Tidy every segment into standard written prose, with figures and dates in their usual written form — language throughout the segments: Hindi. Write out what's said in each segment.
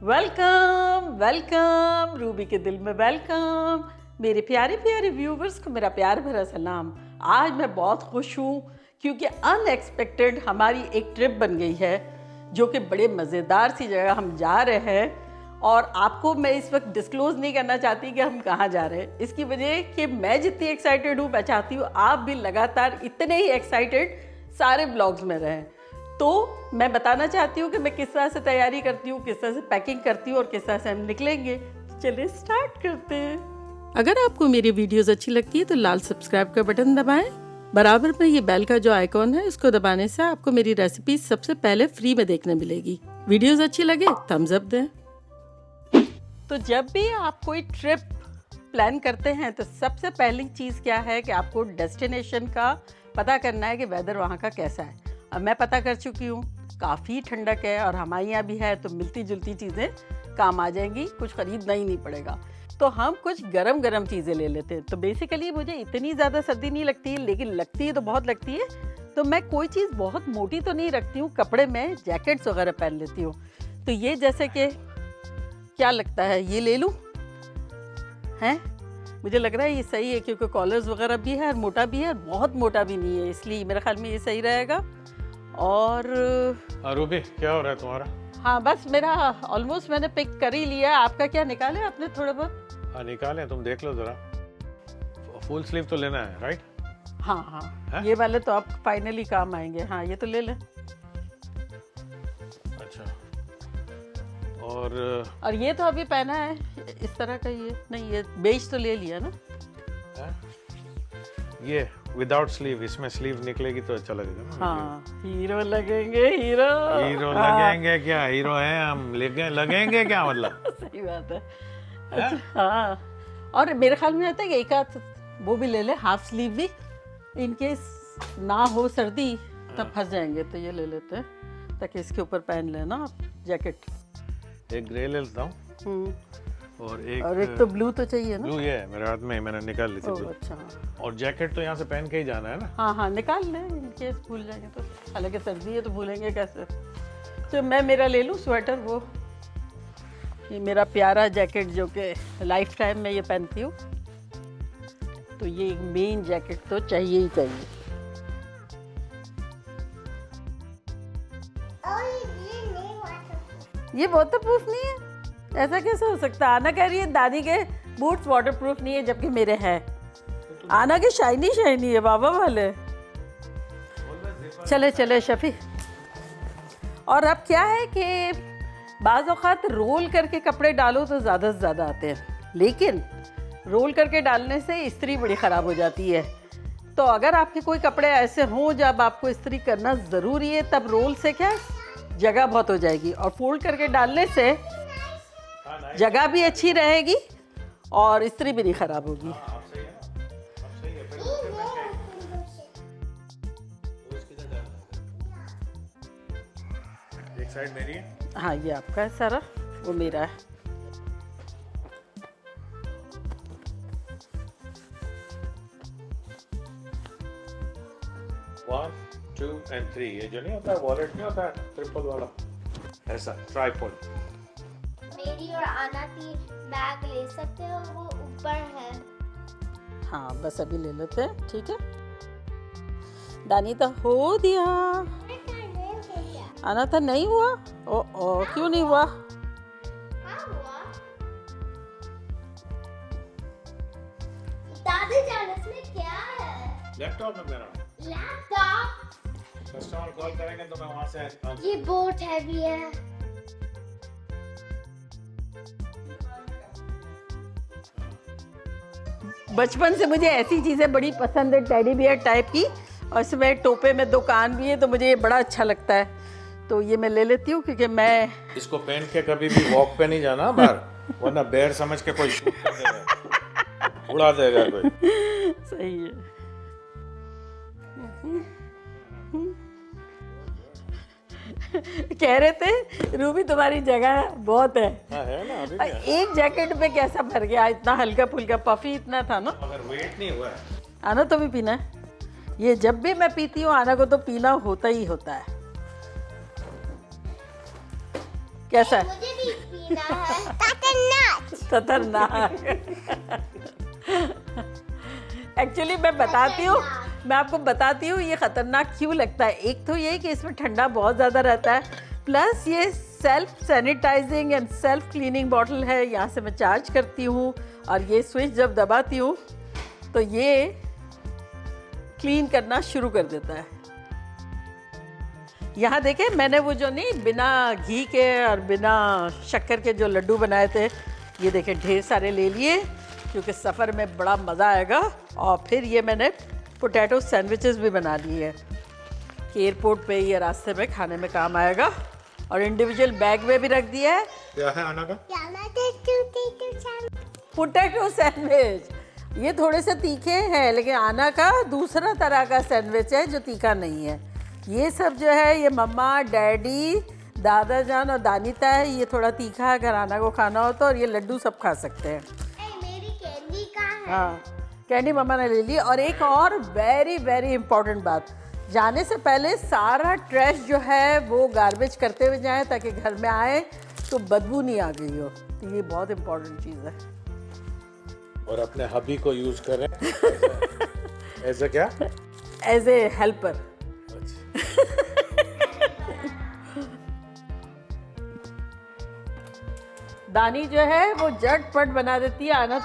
वेलकम वेलकम रूबी के दिल में वेलकम। मेरे प्यारे प्यारे व्यूवर्स को मेरा प्यार भरा सलाम। आज मैं बहुत खुश हूँ क्योंकि अनएक्सपेक्टेड हमारी एक ट्रिप बन गई है जो कि बड़े मज़ेदार सी जगह हम जा रहे हैं। और आपको मैं इस वक्त डिस्क्लोज़ नहीं करना चाहती कि हम कहाँ जा रहे हैं, इसकी वजह कि मैं जितनी एक्साइटेड हूँ मैं चाहती हूँ आप भी लगातार इतने ही एक्साइटेड सारे ब्लॉग्स में रहें। तो मैं बताना चाहती हूँ कि मैं किस तरह से तैयारी करती हूँ, किस तरह से पैकिंग करती हूँ और किस तरह से हम निकलेंगे। तो चलिए स्टार्ट करते हैं। अगर आपको मेरी वीडियोस अच्छी लगती है तो लाल सब्सक्राइब का बटन दबाएं। बराबर में ये बेल का जो आइकॉन है इसको दबाने से आपको मेरी रेसिपी सबसे पहले फ्री में देखने मिलेगी। वीडियोस अच्छी लगे थम्स अप दें। तो जब भी आप कोई ट्रिप प्लान करते हैं तो सबसे पहली चीज़ क्या है कि आपको डेस्टिनेशन का पता करना है कि वेदर वहाँ का कैसा है। अब मैं पता कर चुकी हूँ, काफ़ी ठंडक है और हमारे यहाँ भी है, तो मिलती जुलती चीज़ें काम आ जाएंगी, कुछ ख़रीदना ही नहीं पड़ेगा। तो हम कुछ गरम गरम चीज़ें ले लेते हैं। तो बेसिकली मुझे इतनी ज़्यादा सर्दी नहीं लगती है, लेकिन लगती है तो बहुत लगती है। तो मैं कोई चीज़ बहुत मोटी तो नहीं रखती हूँ, कपड़े में जैकेट्स वगैरह पहन लेती हूँ। तो ये जैसे कि क्या लगता है, ये ले लूँ हैं, मुझे लग रहा है ये सही है क्योंकि कॉलर्स वगैरह भी है और मोटा भी है, बहुत मोटा भी नहीं है, इसलिए मेरे ख्याल में ये सही रहेगा। और रूबी क्या हो रहा है तुम्हारा? हाँ बस मेरा ऑलमोस्ट मैंने पिक कर ही लिया। आपका क्या निकाले आपने थोड़ा बहुत? हाँ निकालें, तुम देख लो जरा। फुल स्लीव तो लेना है राइट? हाँ हाँ ये वाले तो आप फाइनली काम आएंगे। हाँ ये तो ले लें। अच्छा और ये तो अभी पहना है इस तरह का, ये नहीं, ये बेज तो ले लिया ना। ये विदाउट स्लीव, इसमें स्लीव निकलेगी तो अच्छा लगेगा ना। हाँ हीरो लगेंगे, हीरो लगेंगे क्या? हीरो हैं हम, लगेंगे क्या मतलब? सही बात है। अच्छा हाँ, और मेरे ख्याल में आता है कि एक आध वो भी ले ले, हाफ स्लीव भी, इनकेस ना हो सर्दी तब फंस जाएंगे, तो ये ले लेते हैं ताकि इसके ऊपर पहन लेना आप जैकेट। एक ग्रे ले लेता हूँ और एक तो ब्लू तो चाहिए ना। ब्लू ये है मेरे हाथ में, मैंने निकाल ली थी ब्लू। अच्छा और जैकेट तो यहाँ से पहन के ही जाना है ना। हाँ हाँ निकाल लें, इनकेस भूल जाएंगे तो, हालांकि सर्दी है तो भूलेंगे कैसे। तो मैं मेरा ले लूँ स्वेटर, वो ये मेरा प्यारा जैकेट जो कि लाइफ टाइम में ये पहनती हूँ। तो ये एक मेन जैकेट तो चाहिए ही चाहिए। ये वाटरप्रूफ नहीं है, ऐसा कैसे हो सकता है? आना कह रही है दादी के बूट्स वाटरप्रूफ नहीं है जबकि मेरे हैं। आना के शाइनी शाइनी है बाबा वाले। चले चले शफी। और अब क्या है कि बाज़ औक़ात रोल करके कपड़े डालो तो ज़्यादा से ज़्यादा आते हैं, लेकिन रोल करके डालने से इस्त्री बड़ी ख़राब हो जाती है। तो अगर आपके कोई कपड़े ऐसे हों जब आपको इस्त्री करना ज़रूरी है, तब रोल से क्या जगह बहुत हो जाएगी, और फोल्ड करके डालने से जगह भी अच्छी रहेगी और इस्त्री भी नहीं ख़राब होगी। एक साइड मेरी है। हाँ ये आपका है सारा, वो मेरा है। One, 2 and 3, ये जो नहीं होता है वॉलेट नहीं होता है ट्रिपल वाला, ऐसा ट्राइपॉड। मेरी और आना की बैग ले सकते हो, वो ऊपर है। हाँ बस अभी ले लेते हैं, ठीक है। दानी तो हो दिया, आना था नहीं हुआ। ओ क्यों नहीं हुआ? दादी जान इसमें क्या है? लैपटॉप है मेरा। लैपटॉप? कस्टमर कॉल करेंगे तो मैं वहाँ से ये बहुत हैवी है। बचपन से मुझे ऐसी चीज़ें बड़ी पसंद है, टेडी बियर टाइप की, और इसमें टोपे में दुकान भी है, तो मुझे ये बड़ा अच्छा लगता है। तो ये मैं ले लेती हूँ क्योंकि मैं इसको पहन के कभी भी वॉक पे नहीं जाना बाहर, वरना बेर समझ के कोई शूट कर देगा, उड़ा देगा कोई। सही है। कह रहे थे रूबी तुम्हारी जगह बहुत है। हाँ है ना, अभी भी है। एक जैकेट पे कैसा भर गया, इतना हल्का फुल्का, पफी इतना था ना। मगर वेट नहीं हुआ है। आना तो भी पीना है, ये जब भी मैं पीती हूँ आना को तो पीना होता ही होता है। कैसा है? मुझे भी पसीना है खतरनाक। खतरनाक। एक्चुअली मैं आपको बताती हूँ ये ख़तरनाक क्यों लगता है। एक तो ये कि इसमें ठंडा बहुत ज़्यादा रहता है, प्लस ये self sanitising and self cleaning bottle है। यहाँ से मैं चार्ज करती हूँ और ये स्विच जब दबाती हूँ तो ये क्लीन करना शुरू कर देता है। यहाँ देखें, मैंने वो जो नहीं बिना घी के और बिना शक्कर के जो लड्डू बनाए थे, ये देखें ढेर सारे ले लिए क्योंकि सफ़र में बड़ा मज़ा आएगा। और फिर ये मैंने पोटैटो सैंडविचेस भी बना लिए हैं कि एयरपोर्ट पे ये रास्ते में खाने में काम आएगा, और इंडिविजुअल बैग में भी रख दिया है। क्या है आना का? Potato sandwich. ये थोड़े से तीखे हैं, लेकिन आना का दूसरा तरह का सैंडविच है जो तीखा नहीं है। ये सब जो है ये मम्मा, डैडी, दादा जान और दानिता है, ये थोड़ा तीखा है अगर आना को खाना हो तो, और ये लड्डू सब खा सकते हैं। मेरी कैंडी कहाँ है? हाँ, कैंडी मम्मा ने ले ली। और एक और वेरी वेरी इंपॉर्टेंट बात, जाने से पहले सारा ट्रैश जो है वो गार्बेज करते हुए जाएं ताकि घर में आए तो बदबू नहीं आ गई हो। तो ये बहुत इंपॉर्टेंट चीज़ है। और अपने हबी को यूज करें ऐसा क्या? As a helper. दानी जो है वो झटपट बना देती है। आना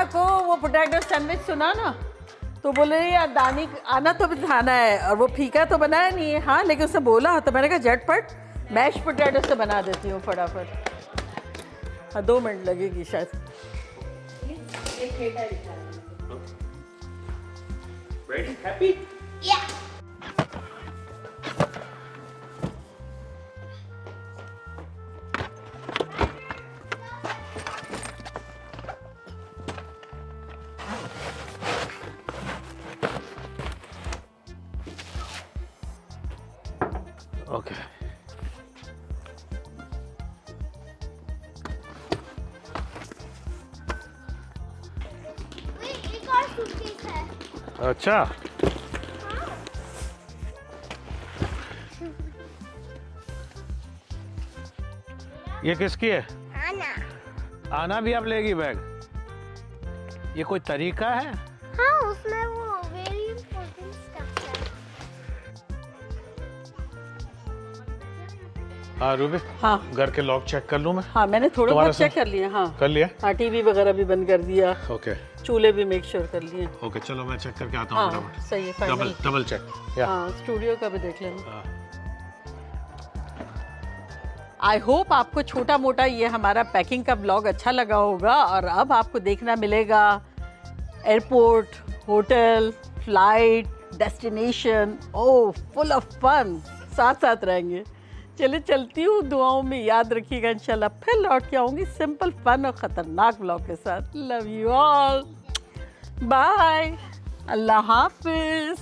को वो पोटैटो सैंडविच सुना ना, तो बोले यार दानी आना तो भी खाना है, और वो फीका तो बनाया नहीं है। हाँ, लेकिन उसने बोला तो मैंने कहा झटपट मैश पोटैटो से बना देती हूँ फटाफट। हाँ, 2 मिनट लगेगी शायद। Ready? Happy? Yeah. Okay. एक और सूटकेस है। अच्छा, ये किसकी है? आना। आना भी आप लेगी बैग? ये कोई तरीका है? हाँ, उसमें वो वेरी इंपॉर्टेंट स्टफ है। हाँ रूबी, हाँ घर के लॉक चेक कर लूँ मैं? हाँ, मैंने थोड़ा तुम्हारा बहुत चेक कर लिया। हाँ कर लिया? हाँ, टीवी वगैरह भी बंद कर दिया, ओके चूल्हे भी मेक श्योर कर लिए। ओके, चलो मैं चेक करके आता हूँ हाँ फटाफट। सही है, फाइनल। डबल चेक या? हाँ, स्टूडियो का भी देख लेना। हाँ। आई होप आपको छोटा मोटा ये हमारा पैकिंग का ब्लॉग अच्छा लगा होगा। और अब आपको देखना मिलेगा airport, hotel, flight, destination, oh full of fun, साथ साथ रहेंगे। चलिए चलती हूँ, दुआओं में याद रखिएगा। इंशाल्लाह फिर लौट के आऊँगी सिंपल फन और ख़तरनाक ब्लॉग के साथ। लव यू ऑल, बाय, अल्लाह हाफिज़।